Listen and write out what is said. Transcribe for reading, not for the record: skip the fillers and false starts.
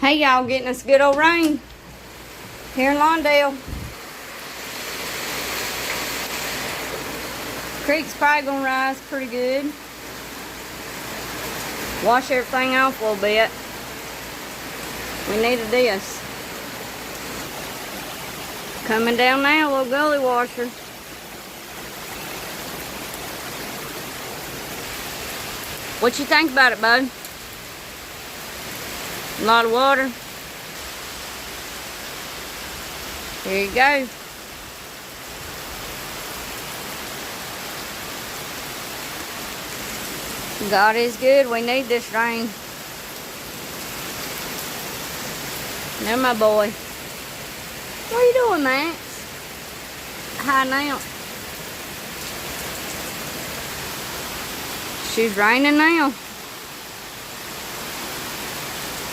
Hey y'all, getting us good old rain here in Lawndale. Creek's probably gonna rise pretty good. Wash everything off a little bit. We needed this. Coming down now, little gully washer. What you think about it, bud? A lot of water. Here you go. God is good. We need this rain. There, my boy. What are you doing, Max? Hi now. She's raining now.